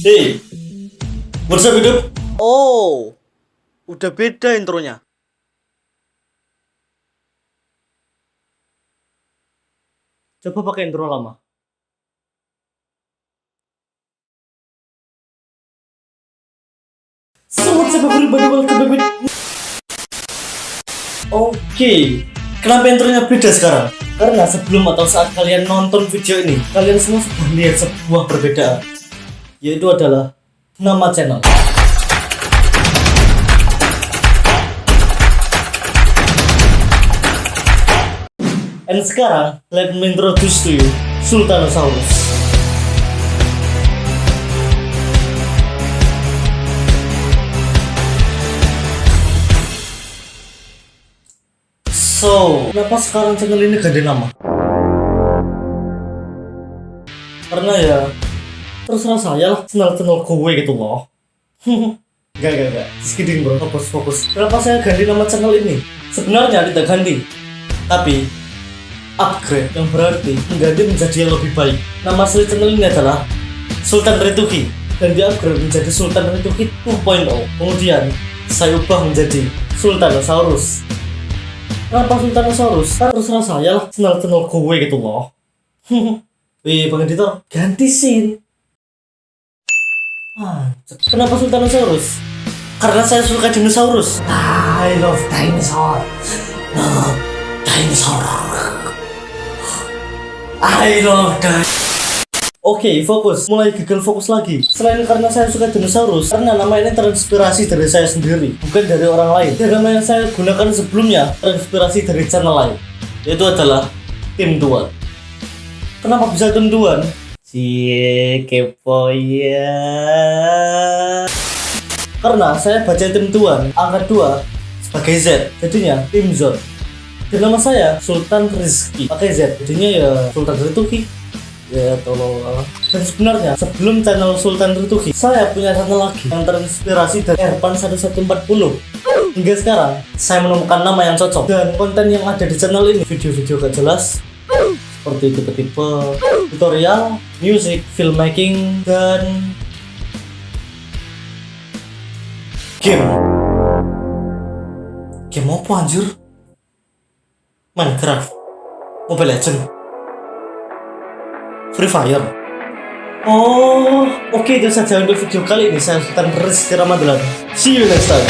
Hey, what's up hidup? Oh, udah beda intronya. Coba pakai intro lama. So what's up everybody, welcome back. Oke, kenapa intronya beda sekarang? Karena sebelum atau saat kalian nonton video ini, kalian semua sudah melihat sebuah perbedaan, yaitu adalah nama channel. And sekarang, let me introduce to you Sultanosaurus. So, kenapa sekarang channel ini ganti nama? Karena ya, terserah saya lah, channel gue gitu loh. Gak, just kidding bro, fokus. Kenapa saya ganti nama channel ini? Sebenarnya tidak ganti, tapi upgrade, yang berarti mengganti menjadi yang lebih baik. Nama asli channel ini adalah Sultan Rituki, dan di upgrade menjadi Sultan Rituki 2.0. Kemudian saya ubah menjadi Sultanosaurus. Kenapa Sultanosaurus? Kan terserah saya lah, channel gue gitu loh. Wih bang editor, ganti scene. Kenapa Sultanosaurus? Karena saya suka dinosaurus. I love dinosaur. Love dinosaur. I love dinosaur. Oke, fokus. Mulai gagal fokus lagi. Selain karena saya suka dinosaurus, karena nama ini terinspirasi dari saya sendiri, bukan dari orang lain. Dan nama yang saya gunakan sebelumnya terinspirasi dari channel lain, yaitu adalah Tim Tuan. Kenapa bisa Tim Tuan? Cie, kepo ya. Karena saya baca Tim Tuan, angka 2 sebagai Z, jadinya Tim Zon. Dan nama saya Sultan Rizky, pakai Z, jadinya ya Sultan Rituki. Ya tolong. Dan sebenarnya sebelum channel Sultan Rituki, saya punya channel lagi yang terinspirasi dari Erpan 1140. Hingga sekarang saya menemukan nama yang cocok, dan konten yang ada di channel ini video-video gak jelas seperti tipe-tipe tutorial, music, filmmaking, dan game apa anjir? Minecraft, Mobile Legends, Free Fire. Oke, itu saja untuk video kali ini. Saya Sultan Rizky Ramadhan. See you next time.